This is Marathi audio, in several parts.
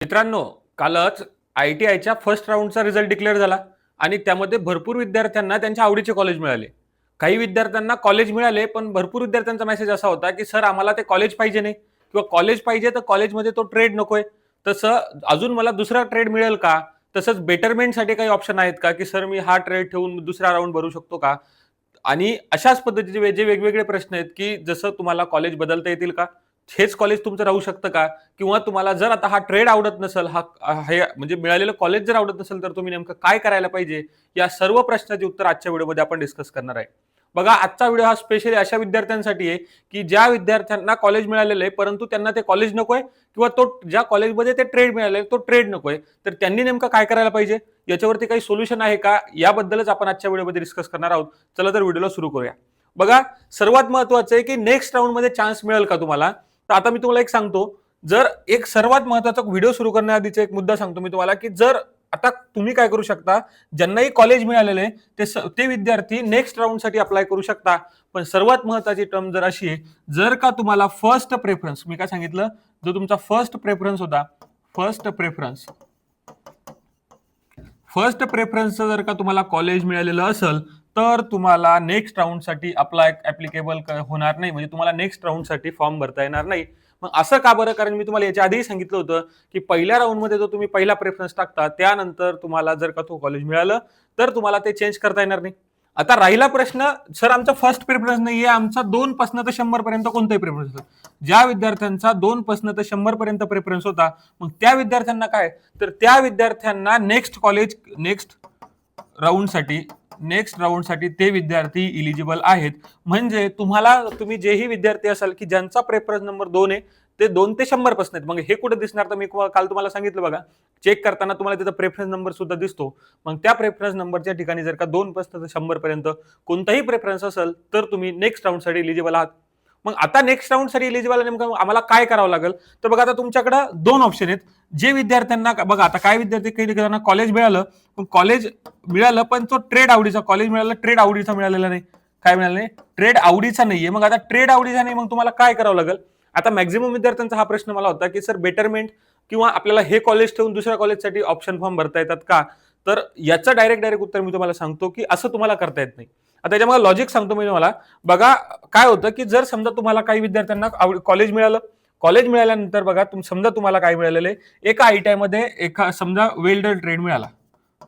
मित्रांनो, कालच ITIच्या फर्स्ट राऊंडचा रिझल्ट डिक्लेअर झाला आणि त्यामध्ये भरपूर विद्यार्थ्यांना त्यांच्या आवडीचे कॉलेज मिळाले. काही विद्यार्थ्यांना कॉलेज मिळाले, पण भरपूर विद्यार्थ्यांचा मेसेज असा होता, की सर आम्हाला ते कॉलेज पाहिजे नाही किंवा कॉलेज पाहिजे तर कॉलेजमध्ये तो ट्रेड नकोय. तसं अजून मला दुसरा ट्रेड मिळेल का? तसंच बेटरमेंटसाठी काही ऑप्शन आहेत का, की सर मी हा ट्रेड ठेवून दुसरा राऊंड भरू शकतो का? आणि अशाच पद्धतीचे जे वेगवेगळे प्रश्न आहेत, की जसं तुम्हाला कॉलेज बदलता येतील का? हेच कॉलेज तुमचं राहू शकतं का? किंवा तुम्हाला जर आता हा ट्रेड आवडत नसेल, हे म्हणजे मिळालेलं कॉलेज जर आवडत नसेल, तर तुम्ही नेमकं काय करायला पाहिजे? या सर्व प्रश्नाचे उत्तर आजच्या व्हिडिओमध्ये आपण डिस्कस करणार आहे. बघा, आजचा व्हिडिओ हा स्पेशली अशा विद्यार्थ्यांसाठी आहे, की ज्या विद्यार्थ्यांना कॉलेज मिळालेलं आहे, परंतु त्यांना ते कॉलेज नकोय किंवा तो ज्या कॉलेजमध्ये ते ट्रेड मिळाले तो ट्रेड नकोय. तर त्यांनी नेमकं काय करायला पाहिजे? याच्यावरती काही सोल्युशन आहे का? याबद्दलच आपण आजच्या व्हिडिओमध्ये डिस्कस करणार आहोत. चला तर व्हिडिओला सुरू करूया. बघा, सर्वात महत्त्वाचं आहे, की नेक्स्ट राऊंडमध्ये चान्स मिळेल का तुम्हाला? तर आता मी तुम्हाला एक सांगतो, जर एक सर्वात महत्त्वाचा व्हिडिओ सुरू करण्याआधीचा एक मुद्दा सांगतो मी तुम्हाला, की जर आता तुम्ही काय करू शकता, ज्यांनाही कॉलेज मिळालेलं आहे ते विद्यार्थी नेक्स्ट राऊंडसाठी अप्लाय करू शकता. पण सर्वात महत्त्वाची टर्म जर अशी आहे, जर का तुम्हाला फर्स्ट प्रेफरन्स, मी काय सांगितलं, जो तुमचा फर्स्ट प्रेफरन्स होता, फर्स्ट प्रेफरन्सचं जर का तुम्हाला कॉलेज मिळालेलं असेल, तर तुम्हाला नेक्स्ट राऊंडसाठी ऍप्लिकेबल होणार नाही, म्हणजे तुम्हाला नेक्स्ट राऊंडसाठी फॉर्म भरता येणार नाही. मग असं का बरं? कारण मी तुम्हाला याच्या आधीही सांगितलं होतं, की पहिल्या राऊंडमध्ये जो तुम्ही पहिला प्रेफरन्स टाकता, त्यानंतर तुम्हाला जर का तो कॉलेज मिळालं, तर तुम्हाला ते चेंज करता येणार नाही. आता राहिला प्रश्न, सर आमचा फर्स्ट प्रेफरन्स नाहीये, आमचा 2 पासून तर 100 पर्यंत कोणताही प्रेफरन्स होता. ज्या विद्यार्थ्यांचा 2 पासून तर 100 पर्यंत प्रेफरन्स होता, मग त्या विद्यार्थ्यांना काय, तर त्या विद्यार्थ्यांना नेक्स्ट राऊंडसाठी ते विद्यार्थी इलिजिबल आहेत. म्हणजे तुम्ही जेही विद्यार्थी असाल, की ज्यांचा प्रेफरन्स नंबर 2 आहे, ते 2 ते 100 पासून आहेत. मग हे कुठे दिसणार? तर मी काल तुम्हाला सांगितलं बघा, चेक करताना तुम्हाला तिथं प्रेफरन्स नंबर सुद्धा दिसतो. मग त्या प्रेफरन्स नंबरच्या ठिकाणी जर का 2 पासून 100 पर्यंत कोणताही प्रेफरन्स असेल, तर तुम्ही नेक्स्ट राऊंडसाठी इलिजिबल आहात. मग आता नेक्स्ट राऊंडसाठी इलिजिबल नेमकं आम्हाला काय करावं लागेल? तर बघा, आता तुमच्याकडे 2 ऑप्शन आहेत. जे विद्यार्थ्यांना बघा, आता काय विद्यार्थी काही जणांना कॉलेज मिळालं पण तो ट्रेड आवडीचा कॉलेज मिळाला, ट्रेड आवडीचा मिळालेला नाही. काय मिळालं नाही? ट्रेड आवडीचा नाहीये. मग आता ट्रेड आवडीचा नाही, मग तुम्हाला काय करावं लागेल? आता मॅक्झिमम विद्यार्थ्यांचा हा प्रश्न मला होता, की सर बेटरमेंट किंवा आपल्याला हे कॉलेज ठेवून दुसऱ्या कॉलेजसाठी ऑप्शन फॉर्म भरता येतात का? तर याचं डायरेक्ट उत्तर मी तुम्हाला सांगतो, की असं तुम्हाला करता येत नाही. आता त्याच्यामुळे लॉजिक सांगतो मी तुम्हाला. बघा, काय होतं, की जर समजा तुम्हाला काही विद्यार्थ्यांना कॉलेज मिळाल्यानंतर बघा, समजा तुम्हाला काय मिळालेलं आहे, एका ITI मध्ये समजा वेल्डर ट्रेड मिळाला.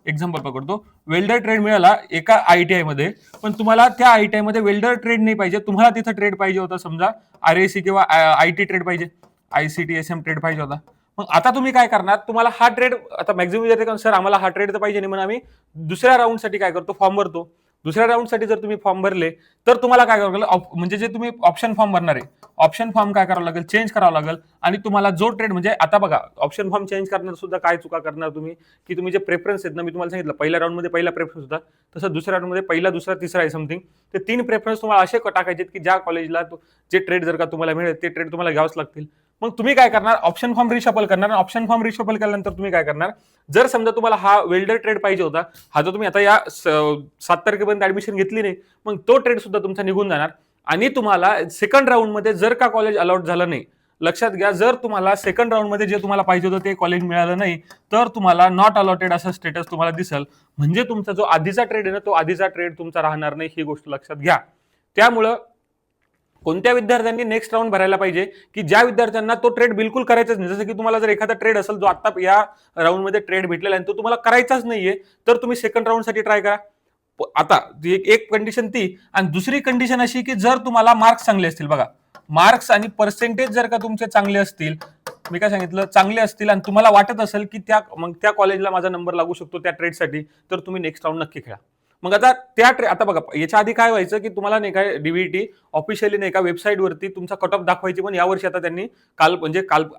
एक्झाम्पल पकडतो, वेल्डर ट्रेड मिळाला एका ITI मध्ये, पण तुम्हाला त्या ITI मध्ये वेल्डर ट्रेड नाही पाहिजे, तुम्हाला तिथं ट्रेड पाहिजे होता, समजा RAC किंवा IT ट्रेड पाहिजे, ICTSM ट्रेड पाहिजे होता. मग आता तुम्ही काय करणार? तुम्हाला हा ट्रेड, आता मॅक्झिमम विद्यार्थी, सर आम्हाला हा ट्रेड तर पाहिजे नाही, म्हणून आम्ही दुसऱ्या राऊंडसाठी काय करतो, फॉर्म भरतो. दुसऱ्या राऊंडसाठी जर तुम्ही फॉर्म भरले, तर तुम्हाला काय करावं लागेल, म्हणजे जे तुम्ही ऑप्शन फॉर्म भरणार आहे, ऑप्शन फॉर्म काय करावं लागेल, चेंज करावं लागेल. आणि तुम्हाला जो ट्रेड, म्हणजे आता बघा, ऑप्शन फॉर्म चेंज करणार सुद्धा काय चुका करणार तुम्ही, की तुम्ही जे प्रेफरन्स आहेत ना, मी तुम्हाला सांगितलं पहिल्या राऊंडमध्ये पहिला प्रेफरन्स होता, तसं दुसऱ्या राऊंडमध्ये पहिला, दुसरा, तिसरा आहे समथिंग. ते 3 प्रेफरन्स तुम्हाला असे टाकायचे, की ज्या कॉलेजला जे ट्रेड जर का तुम्हाला मिळेल, ते ट्रेड तुम्हाला घ्यावंच लागतील. मग तुम्ही काय करणार? ऑप्शन फॉर्म रिशफल करणार. ऑप्शन फॉर्म रिशफल केल्यानंतर तुम्ही काय करणार? जर समजा तुम्हाला हा वेल्डर ट्रेड पाहिजे होता, हा जो तुम्ही आता या 7 तारखेपर्यंत ऍडमिशन घेतली नाही, मग तो ट्रेड सुद्धा तुमचा निघून जाणार. आणि तुम्हाला सेकंड राऊंडमध्ये जर का कॉलेज अलॉट झालं नाही, लक्षात घ्या, जर तुम्हाला सेकंड राऊंडमध्ये जे तुम्हाला पाहिजे होतं ते कॉलेज मिळालं नाही, तर तुम्हाला नॉट अलॉटेड असा स्टेटस तुम्हाला दिसेल. म्हणजे तुमचा जो आधीचा ट्रेड आहे ना, तो आधीचा ट्रेड तुमचा राहणार नाही, ही गोष्ट लक्षात घ्या. त्यामुळं कोणत्या विद्यार्थ्यांनी नेक्स्ट राऊंड भरायला पाहिजे, की ज्या विद्यार्थ्यांना तो ट्रेड बिलकुल करायचाच नाही. जसं की तुम्हाला जर एखादा ट्रेड असेल जो आता या राऊंडमध्ये ट्रेड भेटलेला आहे, तो तुम्हाला करायचाच नाहीये, तर तुम्ही सेकंड राऊंडसाठी ट्राय करा. आता एक कंडिशन ती, आणि दुसरी कंडिशन अशी, की जर तुम्हाला मार्क्स चांगले असतील, बघा, मार्क्स आणि पर्सेंटेज जर का तुमचे चांगले असतील, मी काय सांगितलं, चांगले असतील, आणि तुम्हाला वाटत असेल की त्या कॉलेजला माझा नंबर लागू शकतो त्या ट्रेडसाठी, तर तुम्ही नेक्स्ट राऊंड नक्की खेळा. मग आता आता बघा, याच्या आधी काय व्हायचं, की तुम्हाला नाही काय DVT ऑफिशियली नाही का वेबसाईटवरती तुमचा कट ऑफ दाखवायची, पण यावर्षी आता त्यांनी काल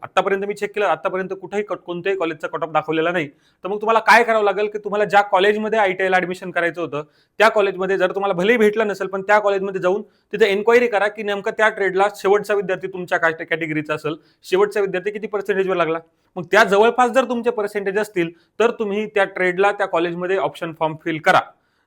आतापर्यंत मी चेक केलं, आतापर्यंत कोणत्याही कॉलेजचा कट ऑफ दाखवलेला नाही. तर मग तुम्हाला काय करावं लागेल, की तुम्हाला ज्या कॉलेजमध्ये ITIला ऍडमिशन करायचं होतं, त्या कॉलेजमध्ये जर तुम्हाला भलेही भेटलं नसेल, पण त्या कॉलेजमध्ये जाऊन तिथे एन्क्वायरी करा, की नेमकं त्या ट्रेडला शेवटचा विद्यार्थी तुमच्या कॅटेगरीचा असेल, शेवटचा विद्यार्थी किती पर्सेंटेजवर लागला. मग त्या जवळपास जर तुमचे पर्सेंटेज असतील, तर तुम्ही त्या ट्रेडला, त्या कॉलेजमध्ये ऑप्शन फॉर्म फिल करा.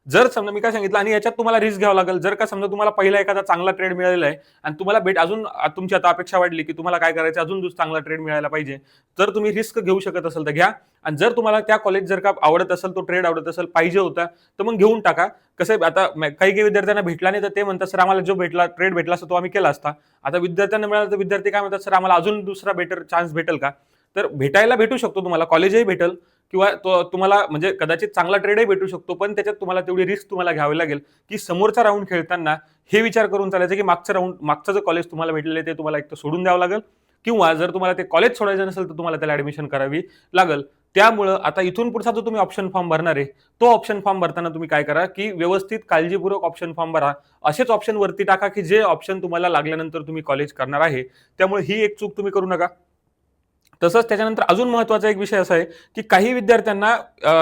जर समजा मी काय सांगितलं, आणि याच्यात तुम्हाला रिस्क घ्यावं लागेल. जर का समजा तुम्हाला पहिला एखादा चांगला ट्रेड मिळालेला आहे आणि तुम्हाला अजून तुमची आता अपेक्षा वाढली की तुम्हाला काय करायचं, अजून चांगला ट्रेड मिळायला पाहिजे, तर तुम्ही रिस्क घेऊ शकत असाल तर घ्या. आणि जर तुम्हाला त्या कॉलेज जर का आवडत असेल, तो ट्रेड आवडत असेल, पाहिजे होता, तर मग घेऊन टाका. कसं आहे, आता काही काही विद्यार्थ्यांना भेटला नाही तर ते म्हणतात सर आम्हाला जो ट्रेड भेटला असता तो आम्ही केला असता. आता विद्यार्थ्यांना मिळाला तर विद्यार्थी काय म्हणतात, सर आम्हाला अजून दुसरा बेटर चान्स भेटेल का? तर भेटू शकतो तुम्हाला, कॉलेजही भेटेल किंवा तुम्हाला म्हणजे कदाचित चांगला ट्रेडही भेटू शकतो, पण त्याच्यात तुम्हाला तेवढी रिस्क तुम्हाला घ्यावी लागेल की समोरचा राऊंड खेळताना हे विचार करून चालायचं की मागचं जे कॉलेज तुम्हाला भेटलेलं आहे ते तुम्हाला एक तर सोडून द्यावं लागेल, किंवा जर तुम्हाला ते कॉलेज सोडायचं नसेल तर तुम्हाला त्याला ऍडमिशन करावी लागेल. त्यामुळं आता इथून पुढचा जो तुम्ही ऑप्शन फॉर्म भरणार आहे, तो ऑप्शन फॉर्म भरताना तुम्ही काय करा की व्यवस्थित काळजीपूर्वक ऑप्शन फॉर्म भरा. असेच ऑप्शन वरती टाका की जे ऑप्शन तुम्हाला लागल्यानंतर तुम्ही कॉलेज करणार आहे. त्यामुळे ही एक चूक तुम्ही करू नका. तसंच त्याच्यानंतर अजून महत्वाचा एक विषय असा आहे की काही विद्यार्थ्यांना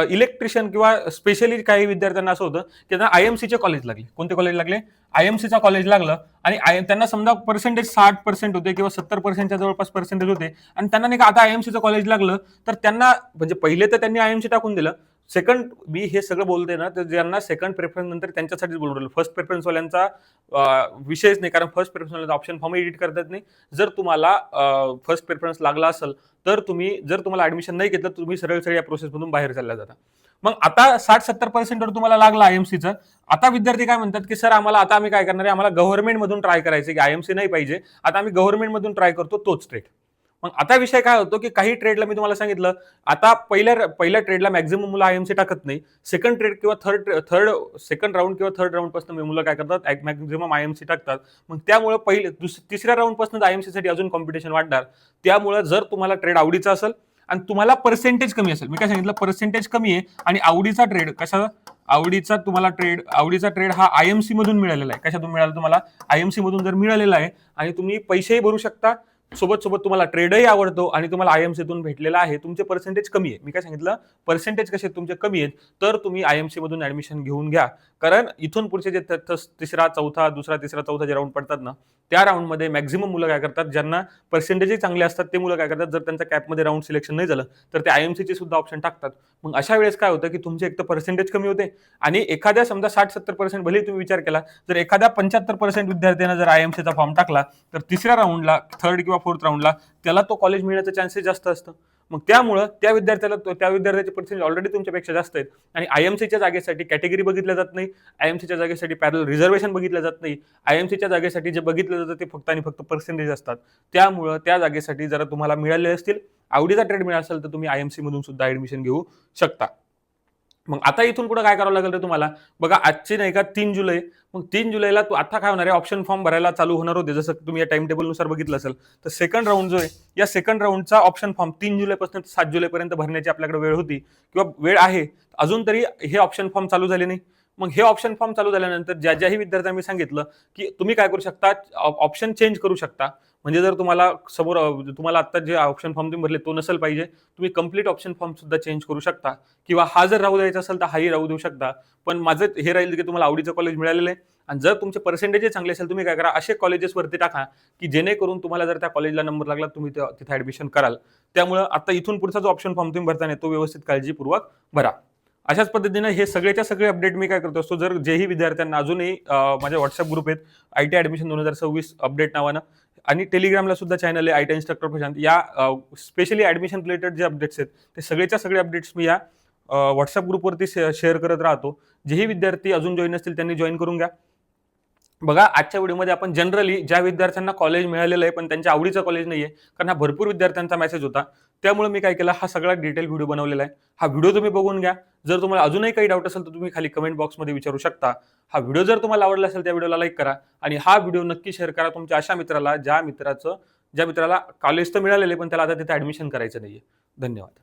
इलेक्ट्रिशियन किंवा स्पेशली काही विद्यार्थ्यांना असं होतं की त्यांना आयएमसीचे कॉलेज लागले. कोणते कॉलेज लागले? आयएमसीचा कॉलेज लागलं आणि त्यांना समजा पर्सेंटेज 60% होते किंवा 70%च्या जवळपास पर्सेंटेज होते आणि त्यांना नाही का आता आयएमसीचं कॉलेज लागलं, तर त्यांना म्हणजे पहिले तर त्यांनी आयएमसी टाकून दिलं. सेकंड, मी हे सगळं बोलते ना तर ज्यांना सेकंड प्रेफरन्स नंतर त्यांच्यासाठीच बोलून राहिलो. फर्स्ट प्रेफरन्स वाल्यांचा विषयच नाही, कारण फर्स्ट प्रेफरन्स वाल्यांचा ऑप्शन फॉर्म एडिट करतात नाही. जर तुम्हाला फर्स्ट प्रेफरन्स लागला असेल तर जर तुम्हाला ऍडमिशन नाही घेतलं, तुम्ही सरळ सरळ या प्रोसेसमधून बाहेर चालला जाता. मग आता 60-70% वर तुम्हाला लागला आयएमसीचं. आता विद्यार्थी काय म्हणतात की सर आम्हाला आता आम्ही काय करणार आहे, आम्हाला गव्हर्नमेंट मधून ट्राय करायचं की आयएमसी नाही पाहिजे, आता आम्ही गव्हर्नमेंट मधून ट्राय करतो तोच ट्रेड. मग आता विषय काय होतो की काही ट्रेडला मी तुम्हाला सांगितलं, आता पहिल्या ट्रेडला मॅक्झिमम मुलं आयएमसी टाकत नाही. सेकंड ट्रेड किंवा सेकंड राऊंड किंवा थर्ड राऊंड पासून मुलं काय करतात, मॅक्झिमम आयएमसी टाकतात. मग त्यामुळे तिसऱ्या राऊंड पासून आयएमसी साठी अजून कॉम्पिटिशन वाढणार. त्यामुळे जर तुम्हाला ट्रेड आवडीचा असेल आणि तुम्हाला पर्सेंटेज कमी असेल, मी काय सांगितलं, पर्सेंटेज कमी आहे आणि आवडीचा ट्रेड आवडीचा ट्रेड हा आयएमसी मधून मिळालेला आहे. कशातून मिळाला तुम्हाला? आयएमसी मधून जर मिळालेला आहे आणि तुम्ही पैसेही भरू शकता, सोबत तुम्हाला ट्रेडही आवडतो आणि तुम्हाला आयएमसीतून भेटलेला आहे, तुमचे पर्सेंटेज कमी आहे. मी काय सांगितलं, पर्सेंटेज कसे तुमचे कमी आहेत, तर तुम्ही आयएमसी मधून ऍडमिशन घेऊन घ्या. कारण इथून पुढचे जे तिसरा चौथा जे राऊंड पडतात ना, त्या राऊंडमध्ये मॅक्झिमम मुलं काय करतात, ज्यांना पर्सेंटेजही चांगले असतात ते मुलं काय करतात, जर त्यांच्या कॅपमध्ये राऊंड सिलेक्शन नाही झालं तर ते आयएमसीचे सुद्धा ऑप्शन टाकतात. मग अशा वेळेस काय होतं की तुमचे एक तर पर्सेंटेज कमी होते आणि एखाद्या समजा 60-70% भले तुम्ही विचार केला, जर एखाद्या 75% विद्यार्थ्यांना जर आयएमसीचा फॉर्म टाकला तर तिसऱ्या राऊंडला, थर्ड किंवा फोर्थ राऊंडला त्याला तो कॉलेज मिळण्याचं चान्सेस जास्त असतं. मग त्यामुळं त्या विद्यार्थ्याचे पर्सेंटेज ऑलरेडी तुमच्यापेक्षा जास्त आहेत आणि आयएमसीच्या जागेसाठी कॅटेगरी बघितल्या जात नाही, आयएमसीच्या जागेसाठी पॅरल रिझर्वेशन बघितलं जात नाही, आयएमसीच्या जागेसाठी जे बघितलं जातं ते फक्त आणि फक्त पर्सेंटेज असतात. त्यामुळं त्या जागेसाठी जर तुम्हाला मिळाले असतील, आवडीचा ट्रेड मिळाला असेल, तर तुम्ही आयएमसी मधून सुद्धा ऍडमिशन घेऊ शकता. मग आता इथून पुढे काय करावं लागेल रे तुम्हाला? बघा, आजची नाही का 3 जुलै, मग 3 जुलैला आता काय होणार आहे, ऑप्शन फॉर्म भरायला चालू होणार होते, जसं तुम्ही या टाइम टेबल नुसार बघितलं असेल. तर सेकंड राऊंड जो आहे, या सेकंड राऊंडचा ऑप्शन फॉर्म 3 जुलैपासून 7 जुलैपर्यंत भरण्याची आपल्याकडे वेळ होती किंवा वेळ आहे. अजून तरी हे ऑप्शन फॉर्म चालू झाले नाही. मग हे ऑप्शन फॉर्म चालू झाल्यानंतर ज्याही विद्यार्थ्यांना मी सांगितलं की तुम्ही काय करू शकता, ऑप्शन चेंज करू शकता. म्हणजे जर तुम्हाला आता जे ऑप्शन फॉर्म तुम्ही भरले तो नसेल पाहिजे, तुम्ही कंप्लीट ऑप्शन फॉर्म सुद्धा चेंज करू शकता किंवा हा जर राहू द्यायचा असेल तर हाही राहू देऊ शकता. पण माझं हे राहील की तुम्हाला आवडीचं कॉलेज मिळालेलं आहे आणि जर तुमचे पर्सेंटेज चांगले असेल, तुम्ही काय करा, असे कॉलेजेस वरती टाका की जेणेकरून तुम्हाला जर त्या कॉलेजला नंबर लागला तुम्ही तिथे ऍडमिशन कराल. त्यामुळे आता इथून पुढचा जो ऑप्शन फॉर्म तुम्ही भरताना तो व्यवस्थित काळजीपूर्वक भरा. अशाच पद्धतीने हे सगळेच्या सगळे अपडेट मी काय करतो असतो, जर जेही विद्यार्थ्यांना अजूनही माझे व्हॉट्सअप ग्रुप आहेत आयटी ऍडमिशन 2026 अपडेट नावानं, आणि टेलिग्रामला सुद्धा चॅनल आहे आयटी इन्स्ट्रक्टर प्रशांत, या स्पेशली ऍडमिशन रिलेटेड जे अपडेट्स आहेत ते सगळेच्या सगळे अपडेट्स मी या व्हॉट्सअप ग्रुपवरती शेअर करत राहतो. जेही विद्यार्थी अजून जॉईन असतील त्यांनी जॉईन करून घ्या. बघा, आजच्या व्हिडिओमध्ये आपण जनरली ज्या विद्यार्थ्यांना कॉलेज मिळालेलं आहे पण त्यांच्या आवडीचं कॉलेज नाहीये, कारण हा भरपूर विद्यार्थ्यांचा मेसेज होता, त्यामुळे मी काय केला, हा सगळा डिटेल व्हिडिओ बनवलेला आहे. हा व्हिडिओ तुम्ही बघून घ्या. जर तुम्हाला अजूनही काही डाऊट असेल तर तुम्ही खाली कमेंट बॉक्समध्ये विचारू शकता. हा व्हिडिओ जर तुम्हाला आवडला असेल त्या व्हिडिओला लाईक करा आणि हा व्हिडिओ नक्की शेअर करा तुमच्या अशा मित्राला ज्या मित्राला कॉलेज तर मिळालेलं आहे पण त्याला आता तिथे ऍडमिशन करायचं नाहीये. धन्यवाद.